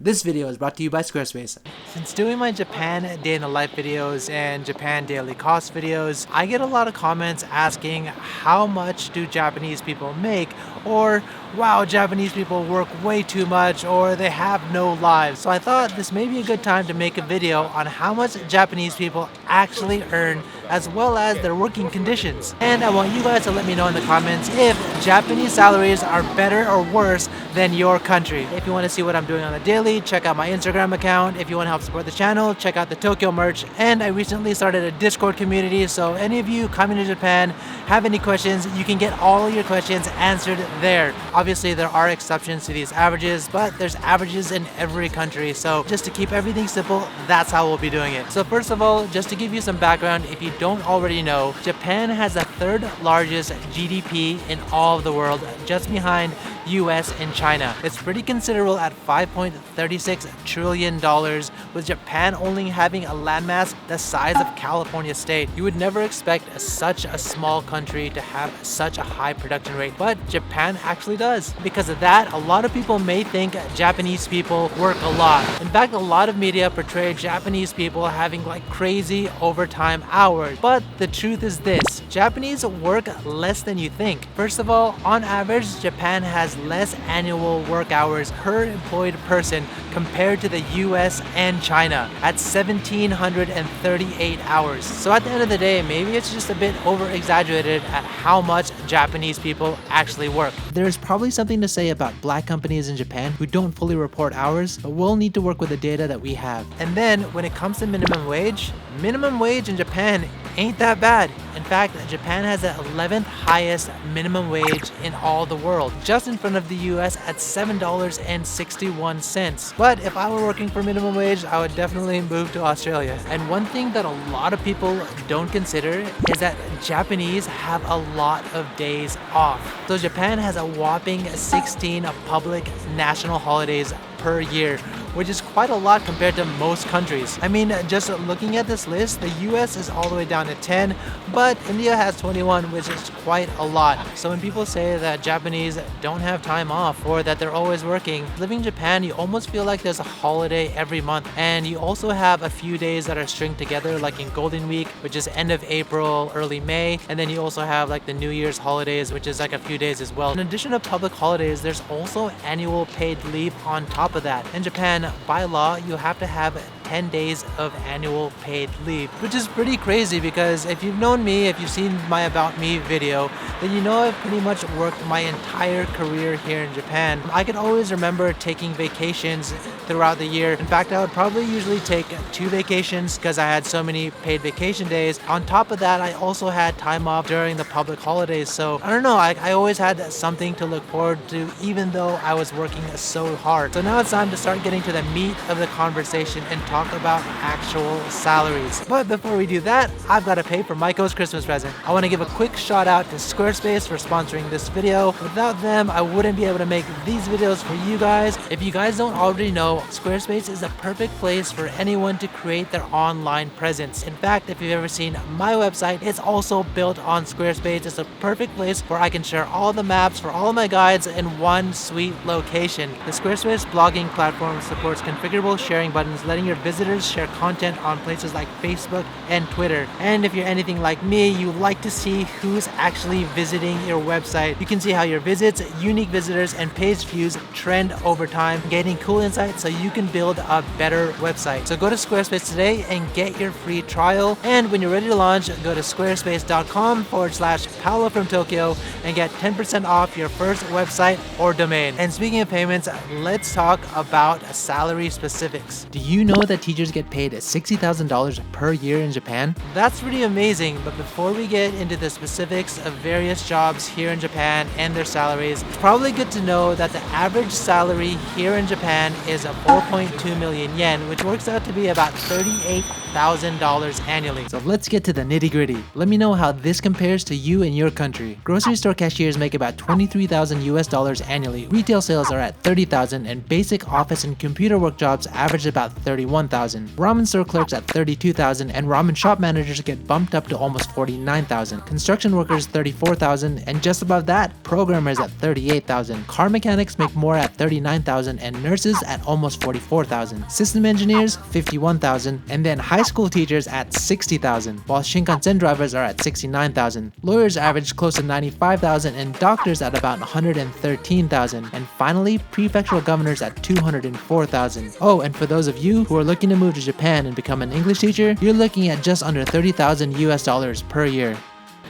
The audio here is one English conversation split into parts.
This video is brought to you by Squarespace. Since doing my Japan day in the life videos and Japan daily cost videos, I get a lot of comments asking how much do Japanese people make, or wow, Japanese people work way too much, or they have no lives. So I thought this may be a good time to make a video on how much Japanese people actually earn as well as their working conditions. And I want you guys to let me know in the comments if Japanese salaries are better or worse than your country. If you want to see what I'm doing on the daily, check out my Instagram account. If you want to help support the channel, check out the Tokyo merch. And I recently started a Discord community, so any of you coming to Japan have any questions, you can get all your questions answered there. Obviously there are exceptions to these averages, but there's averages in every country, so just to keep everything simple, that's how we'll be doing it. So first of all, just to give you some background, if you don't already know, Japan has the third largest GDP in all of the world, just behind US and China. It's pretty considerable at $5.36 trillion, with Japan only having a landmass the size of California state. You would never expect such a small country to have such a high production rate, but Japan actually does. Because of that, a lot of people may think Japanese people work a lot. In fact, a lot of media portray Japanese people having like crazy overtime hours, but the truth is this: Japanese work less than you think. First of all, on average, Japan has less annual work hours per employed person compared to the US and China at 1,738 hours. So at the end of the day, maybe it's just a bit over exaggerated at how much Japanese people actually work. There's probably something to say about black companies in Japan who don't fully report hours, but we'll need to work with the data that we have. And then when it comes to minimum wage in Japan ain't that bad. In fact, Japan has the 11th highest minimum wage in all the world, just in front of the US at $7.61. But if I were working for minimum wage, I would definitely move to Australia. And one thing that a lot of people don't consider is that Japanese have a lot of days off. So Japan has a whopping 16 public national holidays per year, which is quite a lot compared to most countries. I mean, just looking at this list, the US is all the way down to 10, but India has 21, which is quite a lot. So when people say that Japanese don't have time off or that they're always working, living in Japan, you almost feel like there's a holiday every month. And you also have a few days that are stringed together, like in Golden Week, which is end of April, early May. And then you also have like the New Year's holidays, which is like a few days as well. In addition to public holidays, there's also annual paid leave on top of that. In Japan, by law, you have to have 10 days of annual paid leave, which is pretty crazy because if you've known me, if you've seen my About Me video, then you know I've pretty much worked my entire career here in Japan. I could always remember taking vacations throughout the year. In fact, I would probably usually take 2 vacations because I had so many paid vacation days. On top of that, I also had time off during the public holidays. So I don't know, I always had something to look forward to even though I was working so hard. So now it's time to start getting to the meat of the conversation and talk about actual salaries. But before we do that, I've got to pay for Maiko's Christmas present. I want to give a quick shout out to Squarespace for sponsoring this video. Without them, I wouldn't be able to make these videos for you guys. If you guys don't already know, Squarespace is the perfect place for anyone to create their online presence. In fact, if you've ever seen my website, it's also built on Squarespace. It's a perfect place where I can share all the maps for all of my guides in one sweet location. The Squarespace blogging platform supports configurable sharing buttons, letting your visitors share content on places like Facebook and Twitter. And if you're anything like me, you like to see who's actually visiting your website. You can see how your visits, unique visitors, and page views trend over time, gaining cool insights so you can build a better website. So go to Squarespace today and get your free trial. And when you're ready to launch, go to squarespace.com/Paolo from Tokyo and get 10% off your first website or domain. And speaking of payments, let's talk about salary specifics. Do you know that teachers get paid $60,000 per year in Japan? That's pretty amazing, but before we get into the specifics of various jobs here in Japan and their salaries, it's probably good to know that the average salary here in Japan is 4.2 million yen, which works out to be about $38,000 $56,000 annually. So let's get to the nitty gritty. Let me know how this compares to you and your country. Grocery store cashiers make about $23,000 annually. Retail sales are at $30,000 and basic office and computer work jobs average about $31,000. Ramen store clerks at $32,000 and ramen shop managers get bumped up to almost $49,000. Construction workers $34,000 and just above that, programmers at $38,000. Car mechanics make more at $39,000 and nurses at almost $44,000. System engineers $51,000 and then high school teachers at $60,000, while Shinkansen drivers are at $69,000. Lawyers average close to $95,000 and doctors at about $113,000. And finally, prefectural governors at $204,000. Oh, and for those of you who are looking to move to Japan and become an English teacher, you're looking at just under $30,000 per year.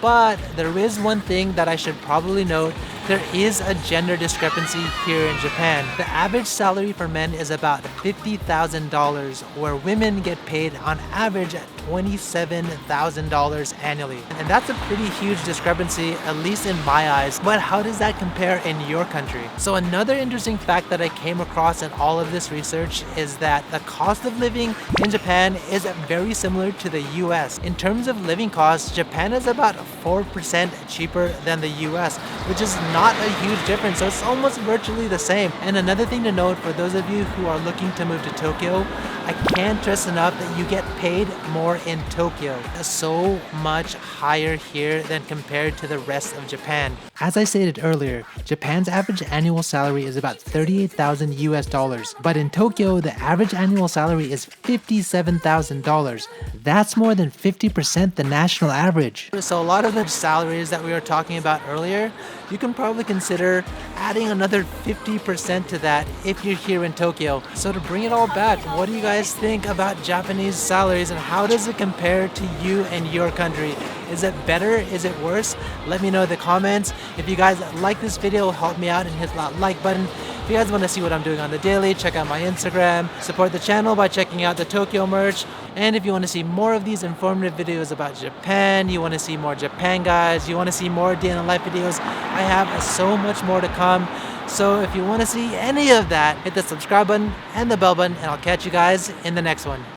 But there is one thing that I should probably note. There is a gender discrepancy here in Japan. The average salary for men is about $50,000, where women get paid on average at $27,000 annually. And that's a pretty huge discrepancy, at least in my eyes. But how does that compare in your country? So another interesting fact that I came across in all of this research is that the cost of living in Japan is very similar to the US. In terms of living costs, Japan is about 4% cheaper than the US, which is not a huge difference, so it's almost virtually the same. And another thing to note for those of you who are looking to move to Tokyo, I can't stress enough that you get paid more in Tokyo. It's so much higher here than compared to the rest of Japan. As I stated earlier, Japan's average annual salary is about $38,000, but in Tokyo, the average annual salary is $57,000. That's more than 50% the national average. So a lot of the salaries that we were talking about earlier, you can probably consider adding another 50% to that if you're here in Tokyo. So to bring it all back, what do you guys think about Japanese salaries and how does it compare to you and your country? Is it better? Is it worse? Let me know in the comments. If you guys like this video, help me out and hit that like button. If you guys want to see what I'm doing on the daily, check out my Instagram. Support the channel by checking out the Tokyo merch. And if you want to see more of these informative videos about Japan, you want to see more Japan guys, you want to see more day in the life videos, I have so much more to come. So if you want to see any of that, hit the subscribe button and the bell button, and I'll catch you guys in the next one.